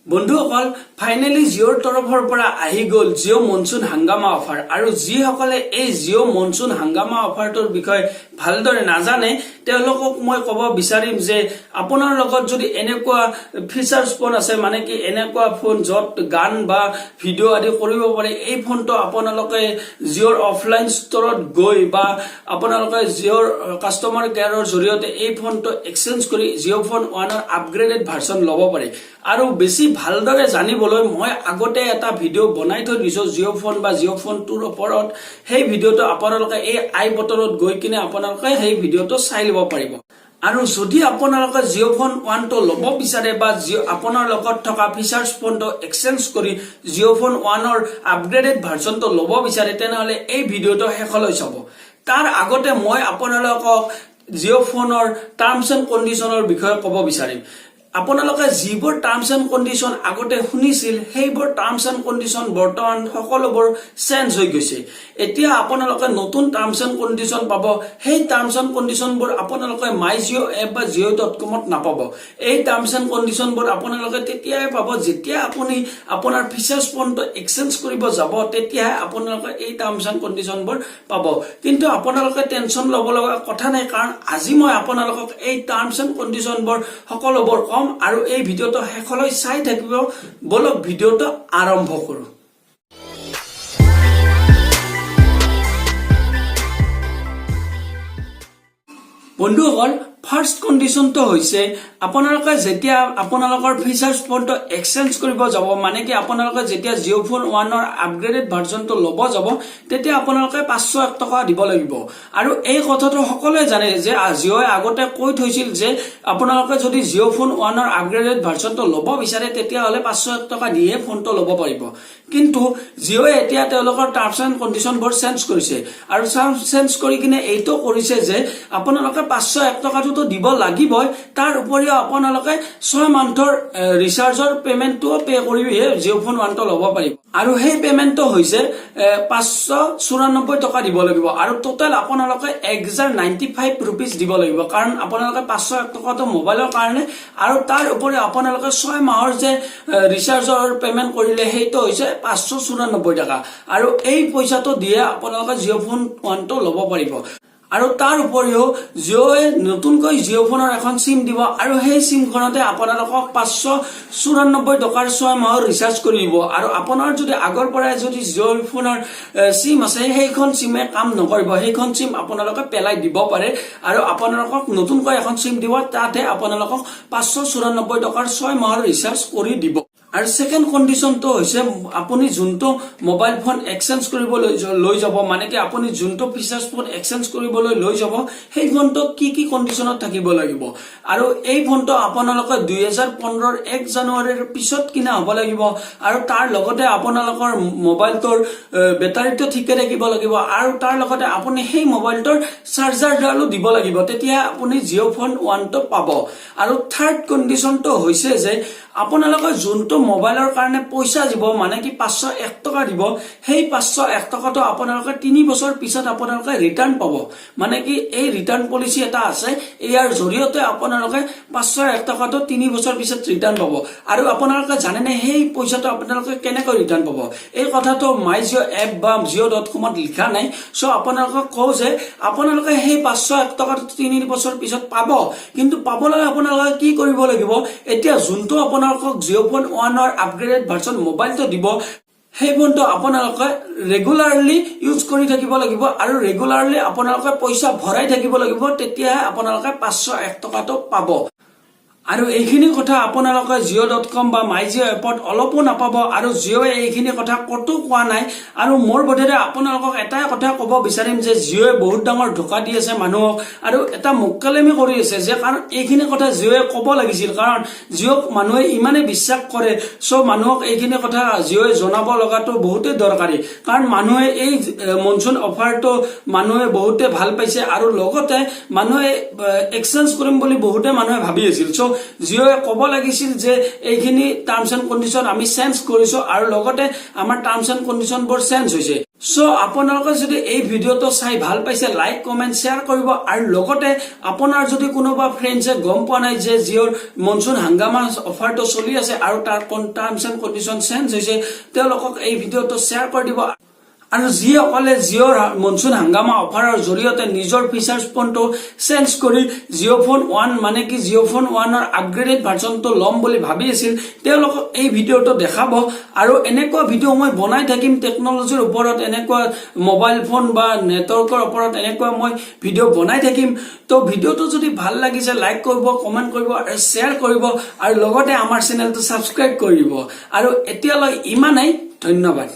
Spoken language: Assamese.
বন্ধুসকল ফাইনালি জিঅ'ৰ তৰফৰ পৰা আহি গ'ল জিঅ' মনসুন হাংগামা অফাৰ আৰু যিসকলে এই জিঅ' মনসুন হাংগামা অফাৰটোৰ বিষয়ে ভালদৰে নাজানে তেওঁলোকক মই ক'ব বিচাৰিম যে আপোনাৰ লগত যদি এনেকুৱা ফিচাৰ্স ফোন আছে মানে কি এনেকুৱা ফোন যত গান বা ভিডিও আদি কৰিব পাৰে এই ফোনটো আপোনালোকে জিঅ'ৰ অফলাইন ষ্টৰত গৈ বা আপোনালোকে জিঅ'ৰ কাস্টমাৰ কেয়াৰৰ জৰিয়তে এই ফোনটো এক্সচেঞ্জ কৰি জিঅ' ফোন 1ৰ আপগ্ৰেডেড ভাৰ্সন ল'ব পাৰে আৰু বেছি ভালদৰে জানিবলৈ মই আগতে এটা ভিডিও বনাই থৈ দিছো জিঅ' ফোন বা জিঅ' ফোন 2ৰ ওপৰত সেই ভিডিওটো আপোনালোকে এই আই বটনত গৈ কিনে আপোনালোকে সেই ভিডিওটো চাই লব পাৰিব আৰু যদি আপোনালোকে জিঅ' ফোন 1 টো ল'ব বিচাৰে বা আপোনাৰ লগত থকা ফিচাৰ্স ফোনটো এক্সচেঞ্জ কৰি জিঅ' ফোন 1ৰ আপগ্ৰেডেড ভাৰ্সনটো ল'ব বিচাৰে তেনেহলে এই ভিডিওটো শেষলৈ চাব তাৰ আগতে মই আপোনালোকক জিঅ' ফোনৰ টাৰ্মছ এণ্ড কণ্ডিশনৰ বিষয়ে ক'ব বিচাৰিম আপোনালোকে যিবোৰ টাৰ্মছ এণ্ড কণ্ডিশন আগতে শুনিছিল সেইবোৰ টাৰ্মছ এণ্ড কণ্ডিশন বৰ্তমান সকলোবোৰ চেঞ্জ হৈ গৈছে এতিয়া আপোনালোকে নতুন টাৰ্মছ এণ্ড কণ্ডিশন পাব সেই টাৰ্মছ এণ্ড কণ্ডিশনবোৰ আপোনালোকে মাই জিঅ' এপ বা jiyo.com ত নাপাব এই টাৰ্মছ এণ্ড কণ্ডিশনবোৰ আপোনালোকে তেতিয়াই পাব যেতিয়া আপুনি আপোনাৰ ফিচাৰ্স ফোনটো এক্সচেঞ্জ কৰিব যাব তেতিয়াই আপোনালোকে এই টাৰ্মছ এণ্ড কণ্ডিশনবোৰ পাব কিন্তু আপোনালোকে টেনচন ল'ব লগা কথা নাই কাৰণ আজি মই আপোনালোকক এই টাৰ্মছ এণ্ড কণ্ডিশনবোৰ সকলোবোৰ আৰু এই ভিডিওটো শেষলৈ চাই থাকিব বলক ভিডিওটো আৰম্ভ কৰো বন্ধুসকল ফাৰ্স্ট কণ্ডিশনটো হৈছে আপোনালোকে যেতিয়া আপোনালোকৰ ফিচাৰ্স ফোনটো এক্সচেঞ্জ কৰিব যাব মানে কি আপোনালোকে যেতিয়া জিঅ' ফোন 1ৰ আপগ্ৰেডেড ভাৰ্সনটো ল'ব যাব তেতিয়া আপোনালোকে 501 টকা দিব লাগিব আৰু এই কথাটো সকলোৱে জানে যে জিঅ'ই আগতে কৈ থৈছিল যে আপোনালোকে যদি জিঅ' ফোন 1ৰ আপগ্ৰেডেড ভাৰ্সনটো ল'ব বিচাৰে তেতিয়া হলে 501 টকা দিয়ে ফোনটো ল'ব পাৰিব কিন্তু জিঅ'ই এতিয়া তেওঁলোকৰ টাৰ্মছ এণ্ড কণ্ডিশনবোৰ চেঞ্জ কৰিছে আৰু চেঞ্জ কৰি কিনে এইটো কৰিছে যে আপোনালোকে 501 টকাটো দিব লাগিবই তাৰ উপৰিও আপোনালোকে 6 মান্থৰ ৰিচাৰ্জৰ পেমেন্টটো পে কৰিহে জিঅ' ফোন 1 টো ল'ব পাৰিব আৰু সেই পেমেন্টটো হৈছে 594 টকা দিব লাগিব আৰু টোটাল আপোনালোকে 1095 रुपीस দিব লাগিব কাৰণ আপোনালোকে 501 টকাটো মোবাইলৰ কাৰণে আৰু তাৰ উপৰিও আপোনালোকে 6 মাহৰ যে ৰিচাৰ্জৰ পেমেন্ট কৰিলে সেইটো হৈছে 594 টকা আৰু এই পইচাটো দিয়ে আপোনালোকে জিঅ' ফোন 1 টো ল'ব পাৰিব আৰু তাৰ উপৰিও জিঅ'য়ে নতুনকৈ জিঅ' ফোনৰ এখন সিম দিব আৰু সেই সিমখনতে আপোনালোকক 594 টকাৰ 6 মাহৰ ৰিচাৰ্জ কৰি দিব আৰু আপোনাৰ যদি আগৰ পৰাই যদি জিঅ' ফোনৰ সিম আছে সেইখন সিমে কাম নকৰিব সেইখন সিম আপোনালোকে পেলাই দিব পাৰে আৰু আপোনালোকক নতুনকৈ এখন সিম দিব তাতে আপোনালোকক 594 টকাৰ 6 মাহৰ ৰিচাৰ্জ কৰি দিব আৰু সেকেন্ড কণ্ডিশনটো হৈছে আপুনি যোনটো মোবাইল ফোন এক্সচেঞ্জ কৰিবলৈ লৈ যাব মানে কি আপুনি যোনটো ফিচাৰ্স ফোন এক্সচেঞ্জ কৰিবলৈ লৈ যাব সেই ফোনটো কি কণ্ডিশনত থাকিব লাগিব আৰু এই ফোনটো আপোনালোকে 2015 ৰ 1 জানুৱাৰীৰ পিছত কিনা হ'ব লাগিব আৰু তাৰ লগতে আপোনালোকৰ মোবাইলটোৰ বেটাৰীটো ঠিকে ৰাখিব লাগিব আৰু তাৰ লগতে আপুনি সেই মোবাইলটোৰ চাৰ্জাৰডালো দিব লাগিব তেতিয়া আপুনি জিঅ' ফোন 1 টো পাব আৰু থাৰ্ড কণ্ডিশনটো হৈছে যে আপোনালোকে যোনটো মোবাইলৰ কাৰণে পইচা দিব মানে কি 501 টকা দিব সেই 501 টকাটো আপোনালোকে 3 বছৰ পিছত আপোনালোকে ৰিটাৰ্ণ পাব মানে কি এই ৰিটাৰ্ণ পলিচি এটা আছে ইয়াৰ জৰিয়তে আপোনালোকে 501 টকাটো 3 বছৰ পিছত ৰিটাৰ্ণ পাব আৰু আপোনালোকে জানে নে সেই পইচাটো আপোনালোকে কেনেকৈ ৰিটাৰ্ণ পাব এই কথাটো মাই জিঅ' এপ বা jiyo.com ত লিখা নাই সো আপোনালোকে কও যে আপোনালোকে সেই 501 টকাটো 3 বছৰ পিছত পাব কিন্তু পাবলৈ আপোনালোকে কি কৰিব লাগিব এতিয়া যোনটো আপোনালোকক জিঅ' ফোন 1ৰ আপগ্ৰেডেড ভাৰ্সন মোবাইলটো দিব সেই ফোনটো আপোনালোকে ৰেগুলাৰলি ইউজ কৰি থাকিব লাগিব আৰু ৰেগুলাৰলি আপোনালোকে পইচা ভৰাই থাকিব লাগিব তেতিয়াহে আপোনালোকে 501 টকাটো পাব আৰু এইখিনি কথা আপোনালোকে jiyo.com বা মাই জিঅ' এপত অলপো নাপাব আৰু জিঅ'য়ে এইখিনি কথা কতো কোৱা নাই আৰু মোৰ বোধেৰে আপোনালোকক এটাই কথা ক'ব বিচাৰিম যে জিঅ'য়ে বহুত ডাঙৰ ধোকা দি আছে মানুহক আৰু এটা মুক্কালেমি কৰি আছে যে কাৰণ এইখিনি কথা জিঅ'য়ে ক'ব লাগিছিল কাৰণ জিঅ'ক মানুহে ইমানে বিশ্বাস কৰে সো মানুহক এইখিনি কথা জিঅ'য়ে জনাব লগাটো বহুতে দৰকাৰী কাৰণ মানুহে এই মনসুন অফাৰটো মানুহে বহুতে ভাল পাইছে আৰু লগতে মানুহে এক্সচেঞ্জ কৰিম বুলি বহুতে মানুহে ভাবি আছিল সো জিঅ'য়ে ক'ব লাগিছিল যে এইখিনি টাৰ্মছ এণ্ড কণ্ডিশন আমি চেঞ্জ কৰিছো আৰু লগতে আমাৰ টাৰ্মছ এণ্ড কণ্ডিশনবোৰ চেঞ্জ হৈছে সো আপোনালোকে যদি এই ভিডিওটো চাই ভাল পাইছে লাইক কমেন্ট শেয়ার কৰিব আৰু লগতে আপোনাৰ যদি কোনোবা ফ্ৰেন্ডছে গম পোৱা নাই যে জিঅ'ৰ মনসুন হাংগামা অফাৰটো চলি আছে আৰু তাৰ টাৰ্মছ এণ্ড কণ্ডিশ্যন চেঞ্জ হৈছে তেওঁলোকক এই ভিডিওটো শেয়াৰ কৰি দিব আৰু যিসকলে জিঅ'ৰ মনসুন হাংগামা অফাৰৰ জৰিয়তে নিজৰ ফিচাৰ্ছ ফোনটো চেঞ্জ কৰি জিঅ' ফোন 1 মানে কি জিঅ' ফোন 1ৰ আপগ্ৰেডেড ভাৰ্চনটো ল'ম বুলি ভাবি আছিল তেওঁলোকক এই ভিডিওটো দেখাব আৰু এনেকুৱা ভিডিও মই বনাই থাকিম টেকনলজিৰ ওপৰত এনেকুৱা মোবাইল ফোন বা নেটৱৰ্কৰ ওপৰত এনেকুৱা মই ভিডিও বনাই থাকিম তো ভিডিওটো যদি ভাল লাগিছে লাইক কৰিব কমেন্ট কৰিব আৰু শেয়াৰ কৰিব আৰু লগতে আমাৰ চেনেলটো সাবস্ক্ৰাইব কৰিব আৰু এতিয়ালৈ ইমানেই ধন্যবাদ।